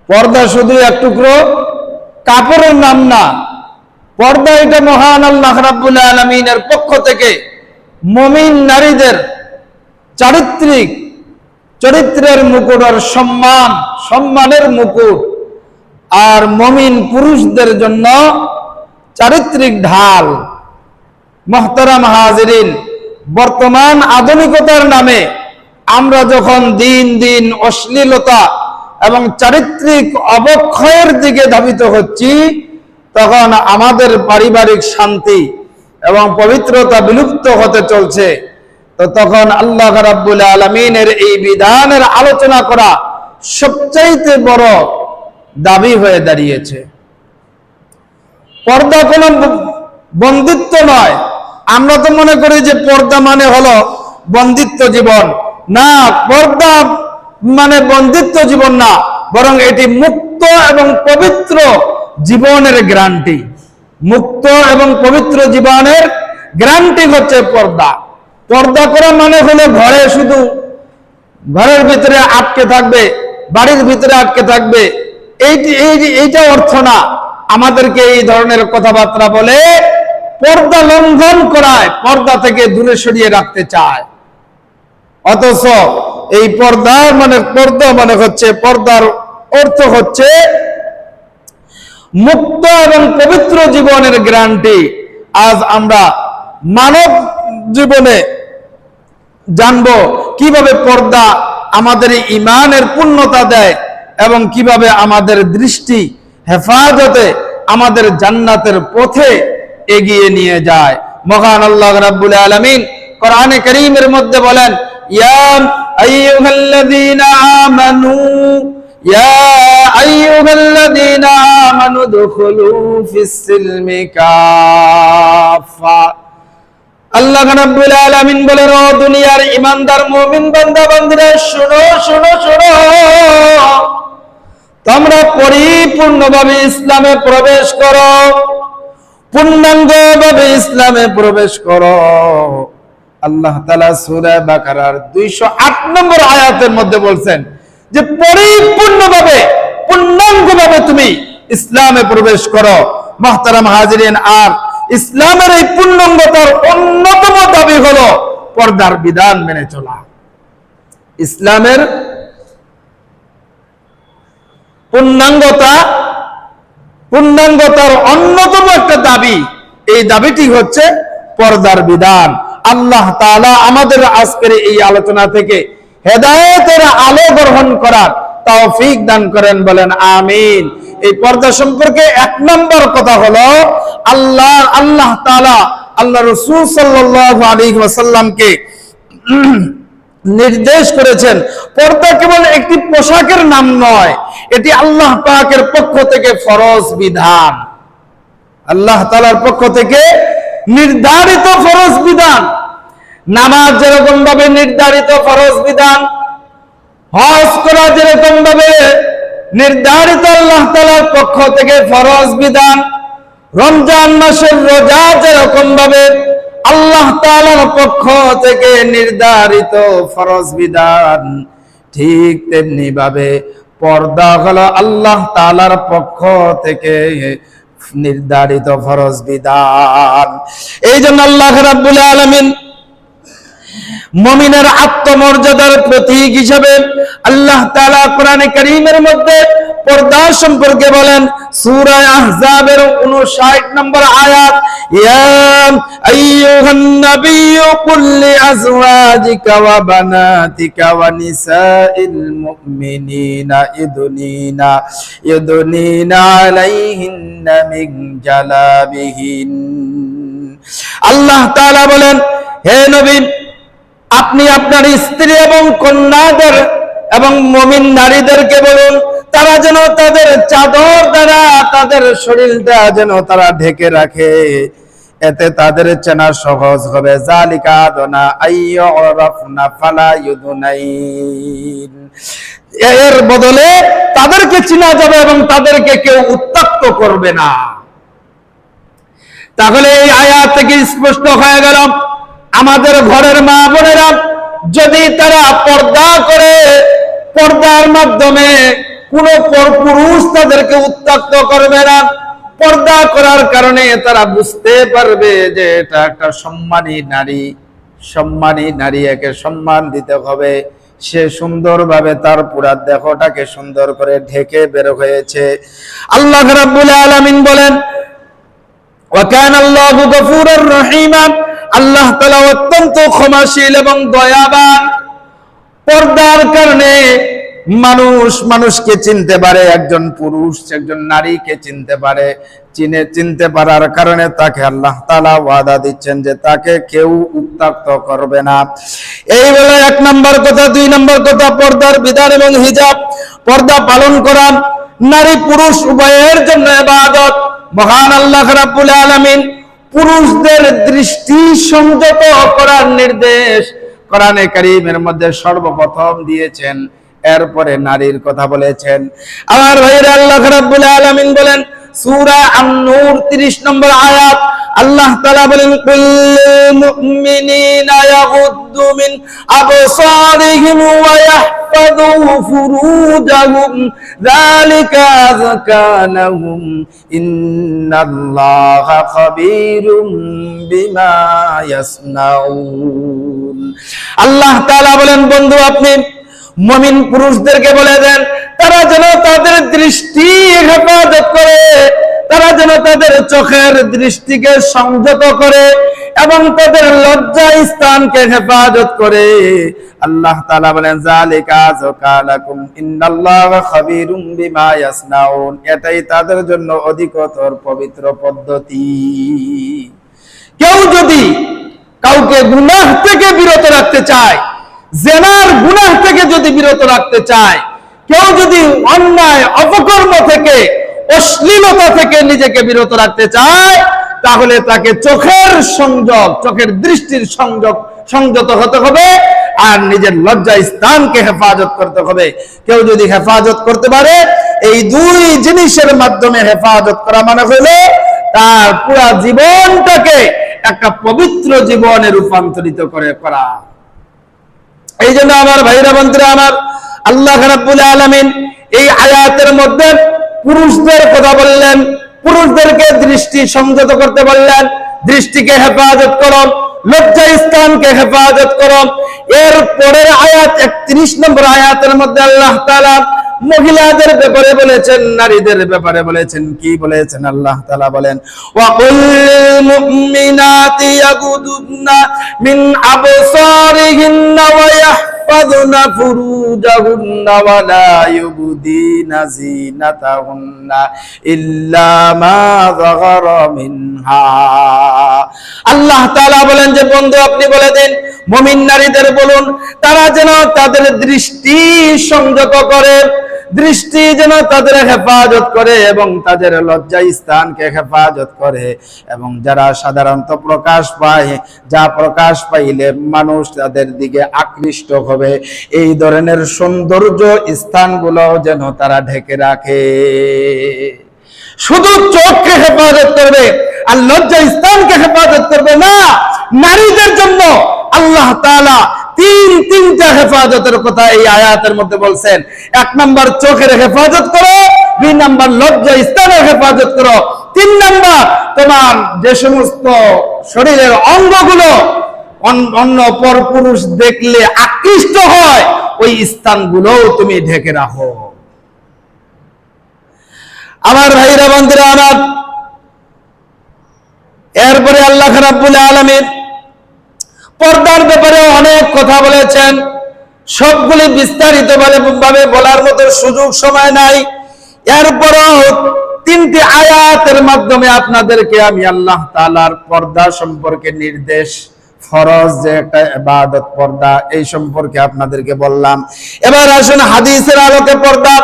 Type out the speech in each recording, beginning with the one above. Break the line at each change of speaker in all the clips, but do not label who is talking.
পর্দা শুধু এক টুকরো কাপড়ের নাম না, পর্দা এটা মহান আল্লাহ রাব্বুল আলামিনের পক্ষ থেকে মুমিন নারীদের চরিত্রের মুকুট আর সম্মানের মুকুট, আর মুমিন পুরুষদের জন্য চারিত্রিক ঢাল। মুহতারাম হাজিরিন, বর্তমান আধুনিকতার নামে আমরা যখন দিন দিন অশ্লীলতা এবং চারিত্রিক অবক্ষয়ের দিকে ধাবিত হচ্ছি, তখন আমাদের পারিবারিক শান্তি এবং পবিত্রতা বিলুপ্ত হতে চলছে। তো তখন আল্লাহ রাব্বুল আলামিনের এই বিধানের আলোচনা করা সবচাইতে বড় দাবি হয়ে দাঁড়িয়েছে। পর্দা কোনো বন্দিত্ব নয়। আমরা তো মনে করি যে পর্দা মানে হলো বন্দিত্ব জীবন। না, পর্দা মানে বন্দিত্ব জীবন না, বরং এটি মুক্ত এবং পবিত্র জীবনের গ্যারান্টি। মুক্ত এবং পবিত্র জীবনের গ্যারান্টি হচ্ছে পর্দা। পর্দা করা মানে হলো ঘরের ভিতরে আটকে থাকবে, বাড়ির ভিতরে আটকে থাকবে, এইটা অর্থ না। আমাদেরকে এই ধরনের কথাবার্তা বলে পর্দা লঙ্ঘন করায়, পর্দা থেকে দূরে সরিয়ে রাখতে চায়। অথচ এই পর্দা মানে হচ্ছে, পর্দার অর্থ হচ্ছে মুক্ত এবং পবিত্র জীবনের গ্যারান্টি। আজ আমরা মানব জীবনে জানবো কিভাবে পর্দা আমাদের ঈমানের পূর্ণতা দেয় এবং কিভাবে আমাদের দৃষ্টি হেফাজতে আমাদের জান্নাতের পথে এগিয়ে নিয়ে যায়। মহান আল্লাহ রাব্বুল আলামিন কোরআনে কারীমের মধ্যে বলেন, ইয়া আইয়ুহাল্লাযীনা আমানু দুখুলু ফিস-সিলমি কাফা। আল্লাহ রাব্বুল আলামিন বলেন, ও দুনিয়ার ঈমানদার মুমিন বান্দা বান্দীরা, শোনো, তোমরা পরিপূর্ণভাবে ইসলামে প্রবেশ করো, পূর্ণাঙ্গভাবে ইসলামে প্রবেশ করো। আল্লাহ তাআলা সূরা বাকারার 208 নম্বর আয়াতের মধ্যে বলছেন যে পূর্ণাঙ্গভাবে তুমি ইসলামে প্রবেশ করো। মুহতারাম হাজিরিন, আর ইসলামের এই পূর্ণাঙ্গতার অন্যতম দাবি হলো পর্দার বিধান মেনে চলা। ইসলামের পূর্ণাঙ্গতার অন্যতম একটা দাবি, এই দাবিটি হচ্ছে পর্দার বিধান। আল্লাহ তাআলা আমাদের আজকের এই আলোচনা থেকে হেদায়েতের আলো গ্রহণ করার তৌফিক দান করেন, বলেন আমিন। এই পর্দা সম্পর্কে 1 নম্বর কথা হলো, আল্লাহ তাআলা আল্লাহ রাসূল সাল্লাল্লাহু আলাইহি ওয়াসাল্লামকে নির্দেশ করেছেন, পর্দা কেবল একটি পোশাকের নাম নয়, এটি আল্লাহ পাকের পক্ষ থেকে ফরজ বিধান। আল্লাহ তাআলার পক্ষ থেকে নির্ধারিত ফরজ বিধান। নামাজ যেরকম ভাবে নির্ধারিত ফরজ বিধান, হজ করা যেরকম ভাবে নির্ধারিত আল্লাহ তাআলার পক্ষ থেকে ফরজ বিধান, রমজান মাসের রোজা যেরকম ভাবে আল্লাহ তাআলার পক্ষ থেকে নির্ধারিত ফরজ বিধান, ঠিক তেমনি ভাবে পর্দা হলো আল্লাহ তাআলার পক্ষ থেকে নির্ধারিত ফরজ বিধান। এই জন্য আল্লাহ রাব্বুল আলামিন মুমিনের আত্মমর্যাদার প্রতীক হিসেবে আল্লাহ তাআলা কোরআনে কারীমের মধ্যে পর্দা সম্পর্কে বলেন, সূরা আহজাবের 59 নম্বর আয়াত, ইয়া আইয়ুহান নাবিয়্যু কুল লিআজওয়াজিকা ওয়া বানাতিকা ওয়া নিসাইল মুমিনিনা ইউদনিনা আলাইহিন্না মিন জালাবিহিন। আল্লাহ তাআলা বলেন, হে নবী, আপনি আপনার স্ত্রী এবং কন্যাদের এবং মুমিন নারীদেরকে বলুন, তারা যেন তাদের চাদর দ্বারা তাদের শরীরটা যেন তারা ঢেকে রাখে, এতে তাদের চেনা সহজ হবে। যালিকা আদনা আইয়ুরাফনা ফালা ইউদনাইন। এর বদলে তাদেরকে চেনা যাবে এবং তাদেরকে কেউ উত্ত্যক্ত করবে না। তাহলে এই আয়াত থেকে স্পষ্ট হয়ে গেল, আমাদের ঘরের মা বোনেরা যদি তারা পর্দা করে, পর্দার মাধ্যমে কোন পরপুরুষ তাদেরকে উত্ত্যক্ত করবে না। পর্দা করার কারণে তারা বুঝতে পারবে যে এটা একটা সম্মানী নারী, সম্মানী নারী, একে সম্মান দিতে হবে। সে সুন্দরভাবে তার পুরা দেহটাকে সুন্দর করে ঢেকে বের হয়েছে। আল্লাহ রাব্বুল আলামিন বলেন, ওয়া কানা আল্লাহু গফুরুর রহিমা, আল্লাহ তাআলা অত্যন্ত ক্ষমাশীল এবং দয়াবান। পর্দার কারণে মানুষ মানুষকে চিনতে পারে, একজন পুরুষ একজন নারীকে চিনতে পারে। চিনতে পারার কারণে তাকে আল্লাহ তাআলা ওয়াদা দিচ্ছেন যে তাকে কেউ উত্ত্যক্ত করবে না। এই বলে এক নম্বর কথা। দুই নম্বর কথা, পর্দার বিধান এবং হিজাব, পর্দা পালন করা নারী পুরুষ উভয়ের জন্য ইবাদত। মহান আল্লাহ রাব্বুল আলামিন পুরুষদের দৃষ্টি সংযত করার নির্দেশ কোরআনে কারীমের মধ্যে সর্বপ্রথম দিয়েছেন, এরপরে নারীর কথা বলেছেন। আমার ভাইরা, আল্লাহ রাব্বুল আলামিন বলেন সূরা আন-নূর 30 নম্বর আয়াত, আল্লাহ তাআলা বলেন, কুল্লুল মুমিনিনা ইয়াগুদ্দু মিন আবসারিহিম ওয়া ইয়াহফাযু ফুরুজাহুম যালিকা আযকা লাহুম ইন্নাল্লাহা খাবীরুম বিমা ইয়াসনাউন। আল্লাহ তাআলা বলেন, বন্ধু আপনি মুমিন পুরুষদেরকে বলে দেন তারা যেন তাদের দৃষ্টি হেফাজত করে, তারা যেন তাদের চোখের দৃষ্টিকে সংযত করে এবং তাদের লজ্জা স্থানকে হেফাজত করে। আল্লাহ তাআলা বলেন, যালিকা আযকা লাকুম ইন্নাল্লাহা খাবীরুম বিমা ইয়াসনাউন, এটাই তাদের জন্য অধিকতর পবিত্র পদ্ধতি। কেউ যদি কাউকে গুনাহ থেকে বিরত রাখতে চায়, জিনার গুনাহ থেকে যদি বিরত রাখতে চায়, কেউ যদি অন্যায় অপকর্ম থেকে অশ্লীলতা থেকে নিজেকে বিরত রাখতে চায়, তাহলে তাকে চোখের সংযোগ, চোখের দৃষ্টির সংযত হতে হবে আর নিজের লজ্জা স্থানকে হেফাজত করতে হবে। কেউ যদি হেফাজত করতে পারে, এই দুই জিনিসের মাধ্যমে হেফাজত করা মানে হলো তার পুরা জীবনটাকে একটা পবিত্র জীবনে রূপান্তরিত করা। এই জন্য আমার ভাইরা বন্ধুরা আমার, আল্লাহ রাব্বুল আলামিন এই আয়াতের মধ্যে পুরুষদের কথা বললেন, পুরুষদেরকে দৃষ্টি সংযত করতে বললেন, দৃষ্টিকে হেফাজত করো, লজ্জা স্থানকে হেফাজত করো। এর পরের আয়াত 31 নম্বর আয়াতের মধ্যে আল্লাহ তাআলা মহিলাদের ব্যাপারে বলেছেন, নারীদের ব্যাপারে বলেছেন। কি বলেছেন? আল্লাহ তাআলা বলেন, ওয়া কুল্লিল মুমিনাতি ইয়াগুদুনা মিন আবসারিহিন্না ওয়া ইয়াহফাযুনা ফুরুজাহুন্না ওয়া লা ইউবদিনা যিনাতাহুন্না ইল্লা মা যাহারা মিনহা। আল্লাহ তাআলা বলেন যে বন্ধু আপনি বলে দেন মুমিন নারীদের বলুন তারা যেন তাদের দৃষ্টি সংযত করে, দৃষ্টি যেন তাদের হেফাজত করে এবং তাদের লজ্জা স্থানকে হেফাজত করে। এবং যারা সাধারণত প্রকাশ পায়, যা প্রকাশ পাইলে মানুষ তাদের দিকে আকৃষ্ট হবে, এই ধরনের সৌন্দর্য স্থানগুলো যেন তারা ঢেকে রাখে। শুধু চোখকে হেফাজত করবে আর লজ্জা স্থানকে হেফাজত করবে না। নারীদের জন্য আল্লাহ তাআলা তিনটা হেফাজতের কথা এই আয়াতের মধ্যে বলছেন। এক নাম্বার চোখের হেফাজত করো, দুই নাম্বার লজ্জা স্থানের হেফাজত করো, তিন নাম্বার তোমার যে সমস্ত শরীরের অঙ্গগুলো অন্য পরপুরুষ দেখলে আকৃষ্ট হয়, ওই স্থানগুলো তুমি ঢেকে রাখো। আমার ভাইরা বন্ধুরা আমার, এরপরে আল্লাহ রাব্বুল আলামিন পর্দার ব্যাপারে অনেক কথা বলেছেন। সবগুলি বিস্তারিত ভাবে বলার মতো সুযোগ সময় নাই। এরপরও 3টি আয়াতের মাধ্যমে আপনাদেরকে আমি আল্লাহ তাআলার পর্দা সম্পর্কে নির্দেশ, ফরজ যে একটা ইবাদত পর্দা, এই সম্পর্কে আপনাদেরকে বললাম। এবার আসুন হাদিসের আলোকে পর্দা।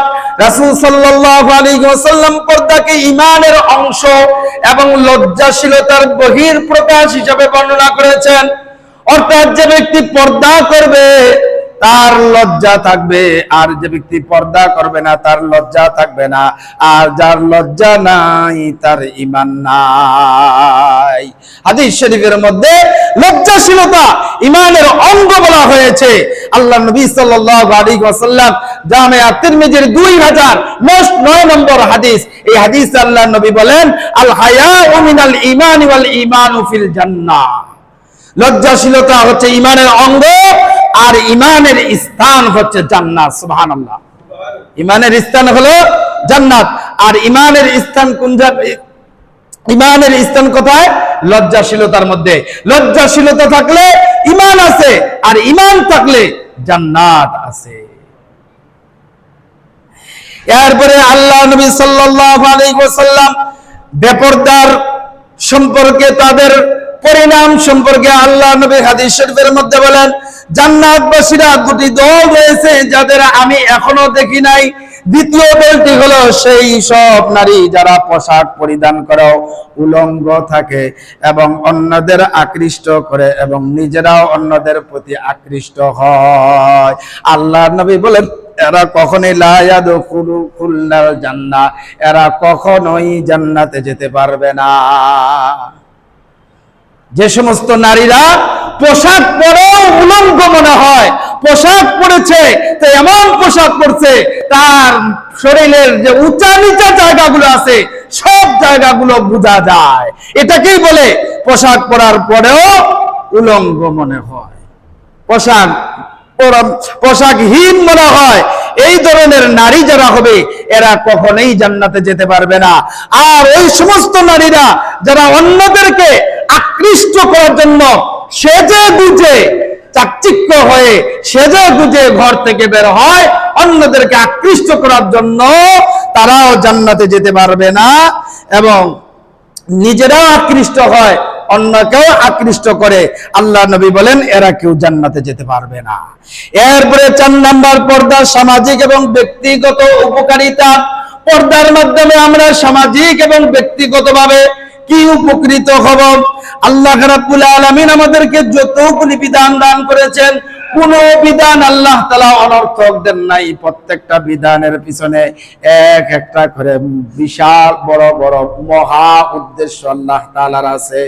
রাসূল সাল্লাল্লাহু আলাইহি ওয়াসাল্লাম পর্দাকে ঈমানের অংশ এবং লজ্জাশীলতার বহির প্রকাশ হিসেবে বর্ণনা করেছেন। অর্থাৎ যে ব্যক্তি পর্দা করবে তার লজ্জা থাকবে, আর যে ব্যক্তি পর্দা করবে না তার লজ্জা থাকবে না, আর যার লজ্জা নাই তার ঈমান নাই। হাদিস শরীফের মধ্যে লজ্জাশীলতা ঈমানের অঙ্গ বলা হয়েছে। আল্লাহ নবী সাল্লাল্লাহু আলাইহি ওয়াসাল্লাম জামিআ তিরমিজির 2009 নম্বর হাদিস, এই হাদিসে আল্লাহ নবী বলেন, আল হায়াউ মিনাল ঈমানি ওয়াল ঈমানু ফিল জান্নাহ। লজ্জাশীলতা হচ্ছে ঈমানের অঙ্গ, আর ঈমানের স্থান হচ্ছে জান্নাত। সুবহানাল্লাহ। ঈমানের স্থান হলো জান্নাত, আর ঈমানের স্থান কোন জায়গায়? ঈমানের স্থান কোথায়? লজ্জাশীলতার মধ্যে। লজ্জাশীলতা থাকলে ঈমান আছে, আর ঈমান থাকলে জান্নাত আছে। এরপরে আল্লাহ নবী সাল্লাল্লাহু আলাইহি ওয়াসাল্লাম বেপরদার সম্পর্কে, তাদের পরিণাম সম্পর্কে আল্লাহ নবী হাদিস শরীফের মধ্যে বলেন, জান্নাতবাসীরা দুটি দল রয়েছে যাদের আমি এখনো দেখি নাই। দ্বিতীয় দলটি হলো সেই সব নারী যারা পোশাক পরিধান করে উলঙ্গ থাকে এবং অন্যদের আকৃষ্ট করে এবং নিজেরাও অন্যদের প্রতি আকৃষ্ট হয়। আল্লাহ নবী বলেন, এরা কখনোই লা ইয়াদখুলুল জান্নাহ, এরা কখনোই জান্নাতে যেতে পারবে না। যে সমস্ত নারীরা পোশাক পরেও উলঙ্গ মনে হয়, পোশাক পরেছে তো এমন পোশাক পরছে তার শরীরের যে উঁচা নিচা জায়গাগুলো আছে সব জায়গাগুলো বোঝা যায়, এটাকেই বলে পোশাক পরার পরেও উলঙ্গ মনে হয়, পোশাকহীন মনে হয়। এই ধরনের নারী যারা হবে এরা কখনোই জান্নাতে যেতে পারবে না। আর ওই সমস্ত নারীরা যারা অন্যদেরকে আকৃষ্ট করার জন্য সেজে গুজে চাকচিক্য হয়ে সেজে গুজে ঘর থেকে বের হয় অন্যদেরকে আকৃষ্ট করার জন্য, তারাও জান্নাতে যেতে পারবে না এবং নিজেরাও আকৃষ্ট হয়, অন্যকেও আকৃষ্ট করে। আল্লাহ নবী বলেন এরা কেউ জান্নাতে যেতে পারবে না। এরপরে 4 নাম্বার পর্দা, সামাজিক এবং ব্যক্তিগত উপকারিতা। পর্দার মাধ্যমে আমরা সামাজিক এবং ব্যক্তিগতভাবে কি উপকৃত হব? আল্লাহ রাব্বুল আলামিন আমাদেরকে যতগুলি বিধান দান করেছেন, কোন বিধান আল্লাহ তাআলা অনর্থক দেন নাই। প্রত্যেকটা বিধানের পিছনে এক একটা করে বিশাল বড় বড় মহা উদ্দেশ্য আল্লাহ তাআলার আছে।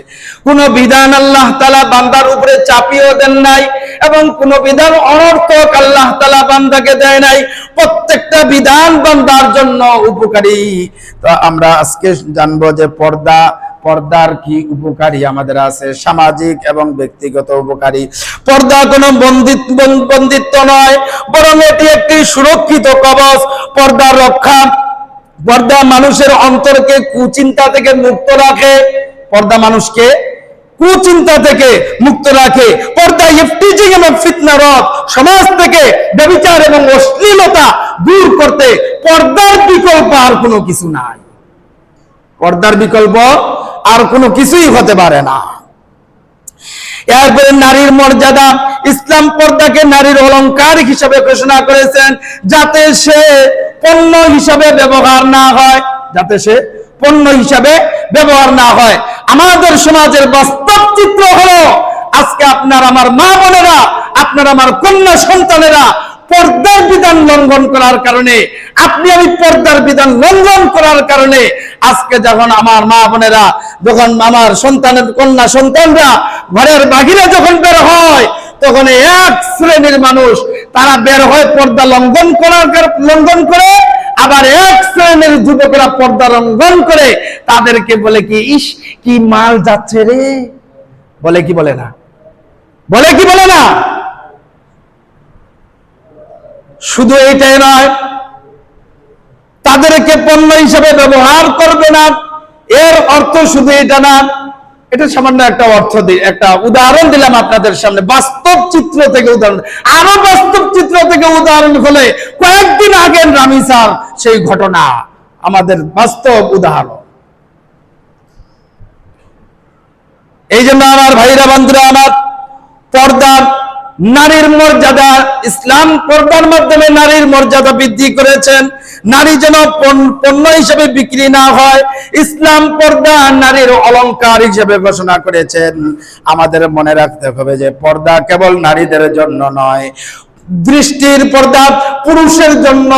কোন বিধান আল্লাহ তাআলা বান্দার উপরে চাপিয়ে দেন নাই এবং কোন বিধান অনর্থক আল্লাহ তাআলা বান্দাকে দেয় নাই। প্রত্যেকটা বিধান বান্দার জন্য উপকারী। তো আমরা আজকে জানবো যে পর্দার কি উপকারী আমাদের আছে, সামাজিক এবং ব্যক্তিগত উপকারী। পর্দা কোনো বন্দিত্ব নয়, বরং এটি একটি সুরক্ষিত কবচ। পর্দার রক্ষা, পর্দা মানুষের অন্তরকে কুচিন্তা থেকে মুক্ত রাখে। পর্দা মানুষকে কুচিন্তা থেকে মুক্ত রাখে। পর্দা ইফতিজিং এবং ফিতনারত, সমাজ থেকে ব্যভিচার এবং অশ্লীলতা দূর করতে পর্দার বিকল্প আর কোনো কিছু নাই। পর্দার বিকল্প আর কোনো কিছুই হতে পারে না। এরপরে নারীর মর্যাদা। ইসলাম পর্দাকে নারীর অলংকার হিসাবে ঘোষণা করেছেন, যাতে সে পণ্য হিসাবে ব্যবহার না হয়, যাতে সে পণ্য হিসাবে ব্যবহার না হয়। আমাদের সমাজের বাস্তব চিত্র হলো আজকে আপনার আমার মা বোনেরা, আপনার আমার কন্যা সন্তানেরা পর্দার বিধান লঙ্ঘন করার কারণে, আপনি আমি পর্দার বিধান লঙ্ঘন করার কারণে আজকে যখন আমার মা বোনেরা, যখন আমার সন্তানের কন্যা সন্তানরা ঘরের বাহিরে যখন বের হয়, তখন এক শ্রেণীর মানুষ তারা বের হয় পর্দা লঙ্ঘন করে, আবার এক শ্রেণীর যুবকেরা পর্দা লঙ্ঘন করে তাদেরকে বলে কি, ইস কি মাল যাচ্ছে রে, বলে কি বলে না? বলে কি বলে না? শুধু এইটাই নয়, তাদেরকে পণ্য হিসেবে ব্যবহার করবে না, এর অর্থ শুধু এটা না। এটা সামান্য একটা একটা উদাহরণ দিলাম আপনাদের সামনে, বাস্তব চিত্র থেকে উদাহরণ। আরো বাস্তব চিত্র থেকে উদাহরণ হলে কয়েকদিন আগের রামিসার সেই ঘটনা আমাদের বাস্তব উদাহরণ। এই জন্য আমার ভাইরা বন্ধুরা আমার, পর্দা নারীর মর্যাদা, ইসলাম পর্দার মাধ্যমে নারীর মর্যাদা বৃদ্ধি করেছেন। নারী যেন পণ্য হিসেবে বিক্রি না হয়, ইসলাম পর্দা নারীর অলংকার হিসেবে ঘোষণা করেছেন। আমাদের মনে রাখতে হবে যে পর্দা কেবল নারীদের জন্য নয়, দৃষ্টির পর্দা পুরুষের জন্য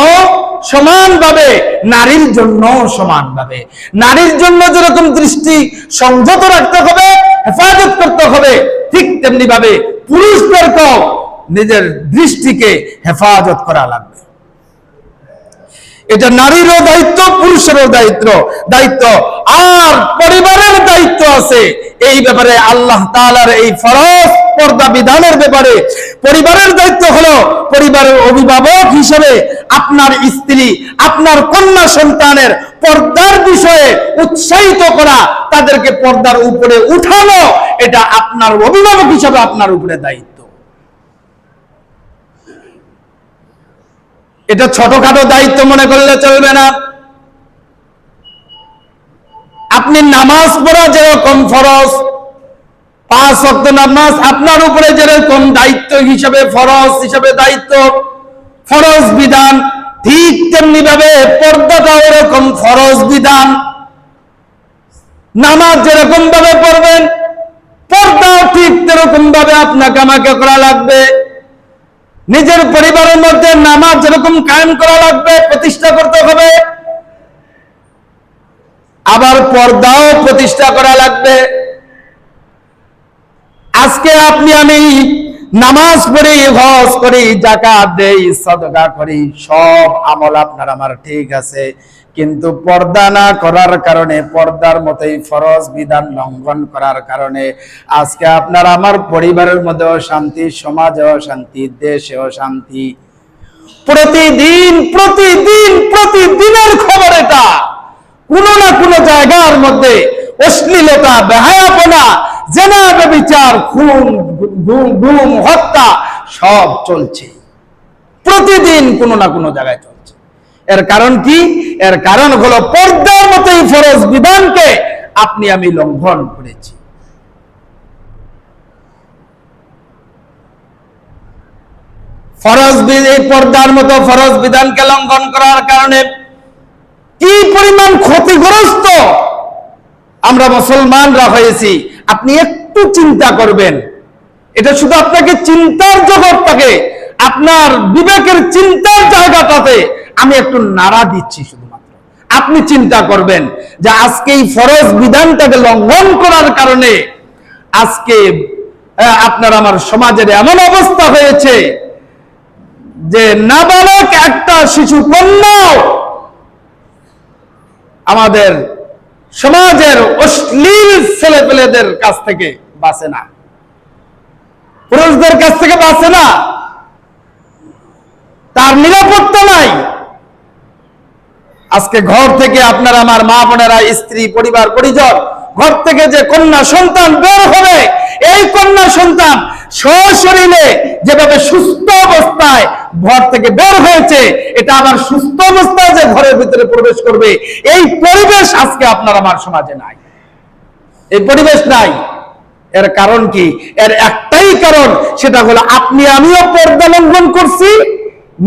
সমানভাবে, নারীর জন্য সমানভাবে। নারীর জন্য যেরকম দৃষ্টি সংযত রাখতে হবে, হেফাজত করতে হবে, ঠিক তেমনি ভাবে পুরুষদেরকেও নিজের দৃষ্টিকে হেফাজত করা লাগবে। এটা নারীরও দায়িত্ব, পুরুষেরও দায়িত্ব। আর পরিবারের দায়িত্ব আছে এই ব্যাপারে। আল্লাহ তাআলার এই ফরজ পর্দা বিধানের ব্যাপারে পরিবারের দায়িত্ব হলো পরিবারের অভিভাবক হিসেবে আপনার স্ত্রী, আপনার কন্যা সন্তানের পর্দার বিষয়ে উৎসাহিত করা, তাদেরকে পর্দার উপরে উঠানো, এটা আপনার অভিভাবক হিসেবে আপনার উপরে দায়িত্ব। এটা ছোটখাটো দায়িত্ব মনে করলে চলবে না। আপনি নামাজ পড়া যেরকম ফরজ, 5 ওয়াক্ত নামাজ আপনার উপরে যেরকম দায়িত্ব হিসেবে, ফরজ হিসেবে দায়িত্ব, ফরজ বিধান, ঠিক তেমনি ভাবে পর্দাটাও এরকম ফরজ বিধান। নামাজ যেরকম ভাবে পড়বেন, পর্দাও ঠিক তেরকম ভাবে আপনাকে আমাকে করা লাগবে। নিজের পরিবারের মধ্যে নামাজ যেরকম কায়েম করা লাগবে, প্রতিষ্ঠা করতে হবে, আবার পর্দাও প্রতিষ্ঠা করা লাগবে। আজকে আপনি আমি নামাজ পড়ি, হজ করি, যাকাত দেই, সাদকা করি, সব আমল আপনার আমার ঠিক আছে, কিন্তু পর্দা না করার কারণে, পর্দার মতোই ফরজ বিধান লঙ্ঘন করার কারণে আজকে আপনার আমার পরিবারের মধ্যেও শান্তি, সমাজেও শান্তি, দেশেও শান্তি। প্রতিদিনের খবর এটা। কোন না কোন জায়গার মধ্যে অশ্লীলতা, বেহায়াপনা, জেনা, ব্যভিচার, খুন, গুম, হত্যা সব চলছে। প্রতিদিন কোন না কোন জায়গায় চলছে। এর কারণ কি? এর কারণ হলো পর্দার মতোই ফরজ বিধানকে আপনি আমি লঙ্ঘন করেছি। পর্দার মতো ফরজ বিধানকে লঙ্ঘন করার কারণে কি পরিমাণ ক্ষতিগ্রস্ত আমরা মুসলমানরা হয়েছি আপনি একটু চিন্তা করবেন। এটা শুধু আপনাকে চিন্তার জগৎটাকে, আপনার বিবেকের চিন্তার জায়গাটাতে আমি একটু নাড়া দিচ্ছি। শুধুমাত্র আপনি চিন্তা করবেন যে আজকে এই ফরজ বিধানটাকে লঙ্ঘন করার কারণে আজকে আপনার আমার সমাজের এমন অবস্থা হয়েছে যে নাবালক একটা শিশু কন্যাও আমাদের সমাজের অশ্লীল ছেলেপেলেদের কাছ থেকে বাঁচে না, পুরুষদের কাছ থেকে বাঁচে না, তার নিরাপত্তা নাই। আজকে ঘর থেকে আপনার আমার মা বোনেরা, স্ত্রী, পরিবার, পরিজন, ঘর থেকে যে কন্যা সন্তান বের হবে, এই কন্যা সন্তান সশরীরে যেভাবে সুস্থ অবস্থায় ঘর থেকে বের হয়েছে, এটা আবার সুস্থ অবস্থায় যে ঘরের ভিতরে প্রবেশ করবে, এই পরিবেশ আজকে আপনার আমার সমাজে নাই। এই পরিবেশ নাই। এর কারণ কি? এর একটাই কারণ, সেটা হলো আপনি আমিও পর্দা লঙ্ঘন করছি,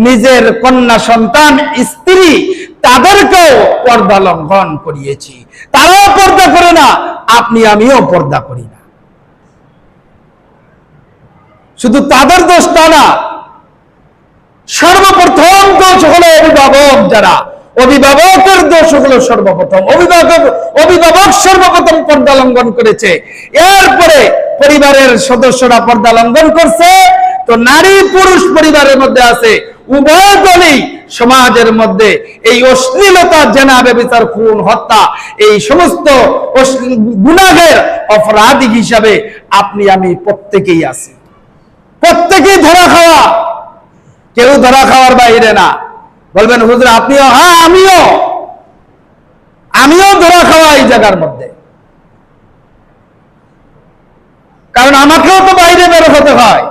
নিজের কন্যা সন্তান, স্ত্রী, তাদেরকেও পর্দা লঙ্ঘন করিয়েছি। তারাও পর্দা করে না, আপনি আমিও পর্দা করি না। শুধু তাদের দোষটা না, সর্বপ্রথম দোষ হলো অভিভাবক। যারা অভিভাবকের দোষ হলো সর্বপ্রথম, অভিভাবক সর্বপ্রথম পর্দা লঙ্ঘন করেছে। এরপরে পরিবারের সদস্যরা পর্দা লঙ্ঘন করছে, তো নারী পুরুষ পরিবারের মধ্যে আছে, উভয় দলই সমাজের মধ্যে এই অশ্লীলতা, জেনা, ব্যভিচার, খুন, হত্যা, এই সমস্ত গুনাহের অপরাধী হিসাবে আপনি আমি প্রত্যেকেই আছি। প্রত্যেকেই ধরা খাওয়া, কেউ ধরা খাওয়ার বাইরে না। বলবেন হুজুর আপনিও? হ্যাঁ, আমিও ধরা খাওয়া এই জায়গার মধ্যে, কারণ আমাকেও তো বাইরে বের হতে হয়।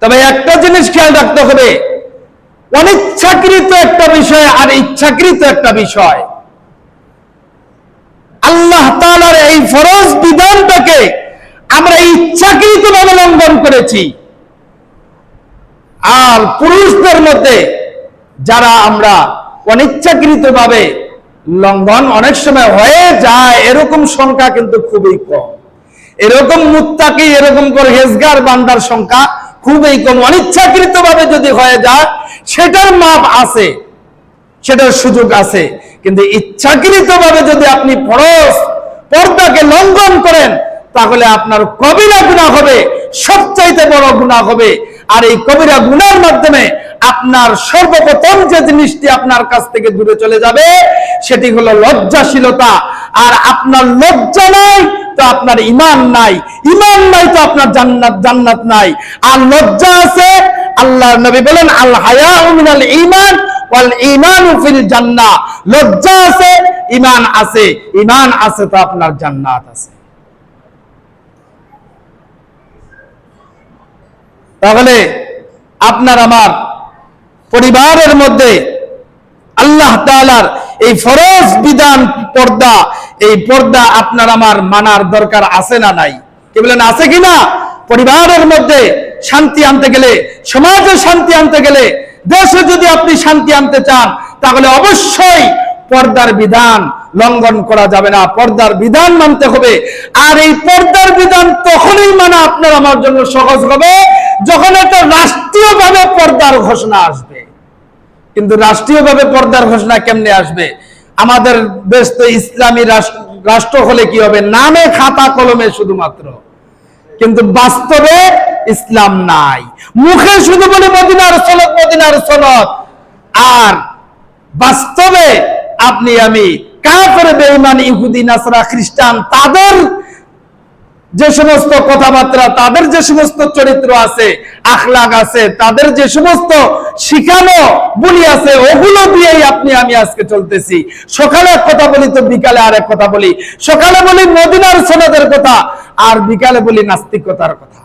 তবে একটা জিনিস খেয়াল রাখতে হবে, অনিচ্ছাকৃত একটা বিষয় আর ইচ্ছাকৃত একটা বিষয়। আল্লাহ তাআলার এই ফরজ বিধানটাকে আমরা ইচ্ছাকৃতভাবে লঙ্ঘন করেছি। আর পুরুষদের মধ্যে যারা আমরা অনিচ্ছাকৃতভাবে লঙ্ঘন অনেক সময় হয়ে যায়, এরকম সংখ্যা কিন্তু খুবই কম। এরকম মুত্তাকি, এরকম পরহেজগার বান্দার সংখ্যা খুবই কম। অনিচ্ছাকৃত ভাবে যদি হয়ে যায় সেটার মাপ আছে, সেটার সুযোগ আছে। কিন্তু ইচ্ছাকৃত ভাবে যদি আপনি পর্দাকে লঙ্ঘন করেন তাহলে আপনার কবিরা গুনাহ হবে, সবচাইতে বড় গুনাহ হবে। আর এই কবিরা গুনার মাধ্যমে আপনার সর্বপ্রথম যে জিনিসটি আপনার কাছ থেকে দূরে চলে যাবে সেটি হলো লজ্জাশীলতা। আর আপনার লজ্জা নাই তো আপনার ঈমান নাই, ঈমান নাই তো আপনার জান্নাত নাই। আর লজ্জা আছে, আল্লাহর নবী বলেন আল হায়াউ মিনাল ঈমান ওয়াল ঈমানু ফিল জান্নাহ। লজ্জা আছে, ঈমান আছে, ঈমান আছে তো আপনার জান্নাত আছে। তাহলে আপনার আমার পরিবারের মধ্যে আল্লাহ তাআলার এই ফরজ বিধান পর্দা, এই পর্দা আপনার আমার মানার দরকার আছে না নাই? কি বলেন, আছে কিনা? পরিবারের মধ্যে শান্তি আনতে গেলে, সমাজে শান্তি আনতে গেলে, দেশে যদি আপনি শান্তি আনতে চান তাহলে অবশ্যই পর্দার বিধান লঙ্ঘন করা যাবে না, পর্দার বিধান মানতে হবে। আর এই পর্দার বিধান তখনই মানা আপনার আমার জন্য সহজ হবে যখন একটা রাষ্ট্রীয়ভাবে পর্দার ঘোষণা আসবে। কিন্তু রাষ্ট্রীয়ভাবে পর্দার ঘোষণা কেমনে আসবে? আমাদের দেশ তো ইসলামী রাষ্ট্র হলে কি হবে? নামে খাতা কলমে শুধুমাত্র, কিন্তু বাস্তবে ইসলাম নাই। মুখে শুধু বলে মদিনার সনদ, মদিনার সনদ, আর বাস্তবে আপনি আমি কাফের, বেঈমান, ইহুদি, নাসরা, খ্রিস্টান, তাদের যে সমস্ত কথাবার্তা, তাদের যে সমস্ত চরিত্র আছে, আখলাক আছে, তাদের যে সমস্ত শিখানো বলি আছে, ওগুলো দিয়েই আপনি আমি আজকে চলতেছি। সকালে এক কথা বলি তো বিকালে আরেক কথা বলি, সকালে বলি মদিনার সনদের কথা আর বিকালে বলি নাস্তিকতার কথা,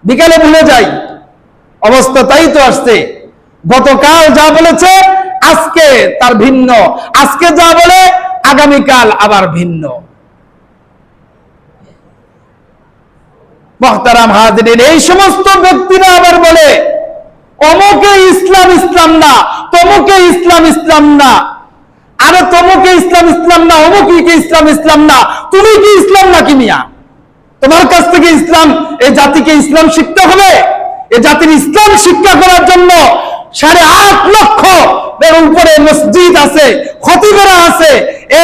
বিকালে ভুলে যাই। অবস্থা তাই তো আসছে। গতকাল যা বলেছে আজকে তার ভিন্ন, আজকে যা বলে আগামীকাল আবার ভিন্ন। মুহতারাম হাজিরিন, এই সমস্ত ব্যক্তিরা আবার বলে অমুকে ইসলাম ইসলাম না, তমুকে ইসলাম ইসলাম না। আরে তমুকে ইসলাম ইসলাম না, অমুকে ইসলাম ইসলাম না, তুমি কি ইসলাম নাকি মিয়া? তোমার কাছ থেকে ইসলাম, এই জাতিকে ইসলাম শিখতে হবে। এই জাতির ইসলাম শিক্ষা করার জন্য 8.5 লক্ষ এর উপরে মসজিদ আছে, খতিবেরা আছে,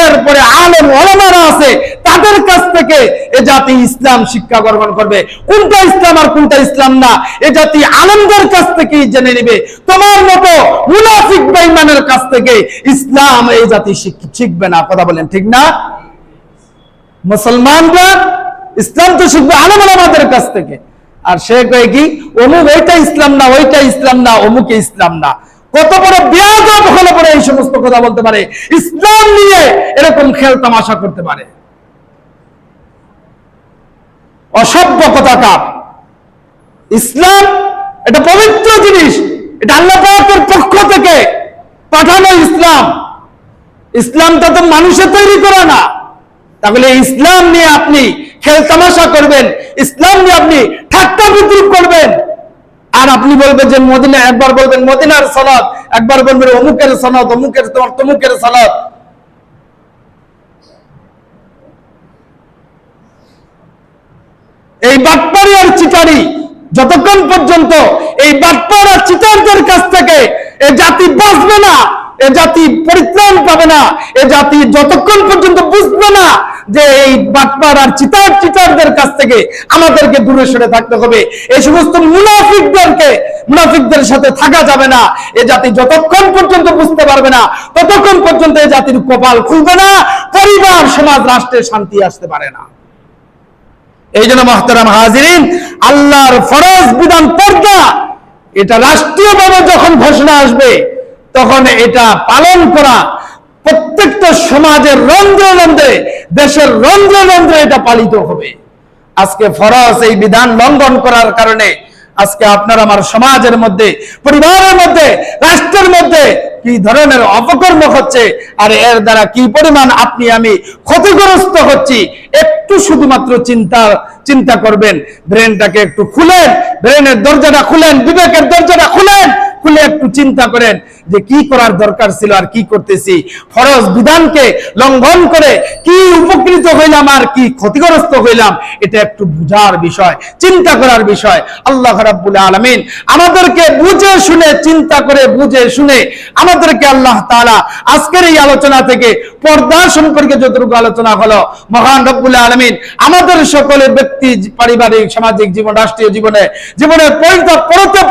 এরপরে আলেম ওলামারা আছে। তাদের কাছ থেকে এই জাতি ইসলাম শিক্ষা গ্রহণ করবে। কোনটা ইসলাম আর কোনটা ইসলাম না এই জাতি আলেমদের কাছ থেকে জেনে নেবে। তোমার মতো মুনাফিক বেঈমানের কাছ থেকে ইসলাম এই জাতি শিখবে না। কথা বলেন ঠিক না? মুসলমানরা ইসলাম তো শিখবে আলেম ওলামাদের কাছ থেকে। আর সে কয়ে কি অমুক ওইটা ইসলাম না, ওইটা ইসলাম না, অমুকে ইসলাম না। কত বড় বেয়াদব হলে পরে এই সমস্ত কথা বলতে পারে, ইসলাম নিয়ে এরকম খেল তামাশা করতে পারে। অসভ্য কথাকার। ইসলাম এটা পবিত্র জিনিস, এটা আল্লাহ পাকের পক্ষ থেকে পাঠানো ইসলাম। ইসলামটা তো মানুষের তৈরি করা না। তাহলে ইসলাম নিয়ে আপনি খেল তামাশা করবেন, ইসলাম নিয়ে আপনি ঠাট্টা বিদ্রুপ করবেন, আর আপনি বলবেন যে মদিনা, একবার বলবেন মদিনার সনদ, একবার বলবেন অমুকের সনদ, অমুকের তমুকের সনদ। এই বাটপারি আর চিটারি যতক্ষণ পর্যন্ত এই বাটপার আর চিটারদের কাছ থেকে এ জাতি বাঁচবে না, এ জাতি পরিত্রাণ পাবে না। এ জাতি যতক্ষণ পর্যন্ত বুঝবে না যে এই বাটপার আর চিটারদের কাছ থেকে আমাদেরকে দূরে সরে থাকতে হবে, এই সমস্ত মুনাফিকদের সাথে থাকা যাবে না, এ জাতি যতক্ষণ পর্যন্ত বুঝতে পারবে না ততক্ষণ পর্যন্ত এ জাতির কপাল খুলবে না, পরিবার, সমাজ, রাষ্ট্রে শান্তি আসতে পারে না। এই জন্য মুহতারাম হাজিরিন, আল্লাহর ফরজ বিধান পর্দা, এটা রাষ্ট্রীয়ভাবে যখন ঘোষণা আসবে তখন এটা পালন করা প্রত্যেকটা সমাজের রন্ধ্রে রন্ধ্রে, দেশের রন্ধ্রে রন্ধ্রে এটা পালিত হবে। আজকে ফরজ এই বিধান লঙ্ঘন করার কারণে আজকে আপনার আমার সমাজের মধ্যে, পরিবারের মধ্যে, রাষ্ট্রের মধ্যে কি ধরনের অপকর্ম হচ্ছে, আর এর দ্বারা কি পরিমাণ আপনি আমি ক্ষতিগ্রস্ত হচ্ছি, একটু শুধুমাত্র চিন্তা করবেন। ব্রেনটাকে একটু খুলেন, ব্রেনের দরজাটা খুলেন, বিবেকের দরজাটা খুলেন, খুলে একটু চিন্তা করেন যে কি করার দরকার ছিল আর কি করতেছি। ফরজ বিধানকে লঙ্ঘন করে কি উপকৃত হইলাম আর কি ক্ষতিগ্রস্ত হইলাম, এটা একটু বুঝার বিষয়, চিন্তা করার বিষয়। আল্লাহ রাব্বুল আলামিন আমাদেরকে বুঝে শুনে, চিন্তা করে বুঝে শুনে আমাদেরকে আল্লাহ তাআলা আজকের এই আলোচনা থেকে পর্দা সম্পর্কে যতটুকু আলোচনা হলো, মহান রব্বুল আলামিন আমাদের সকলের ব্যক্তি, পারিবারিক, সামাজিক জীবন, রাষ্ট্রীয় জীবনে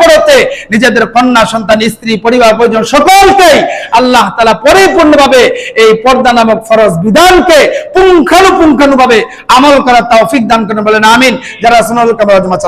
পড়তে নিজেদের কন্যা সন্তান, স্ত্রী, পরিবার, পরিজন সকলকে আল্লাহ তাআলা পরিপূর্ণভাবে এই পর্দা নামক ফরজ বিধানকে পুঙ্খানুপুঙ্খানুভাবে আমল করার তৌফিক দান করেন বলেন আমিন। যারা সুন্নাতুল কামাল জামাত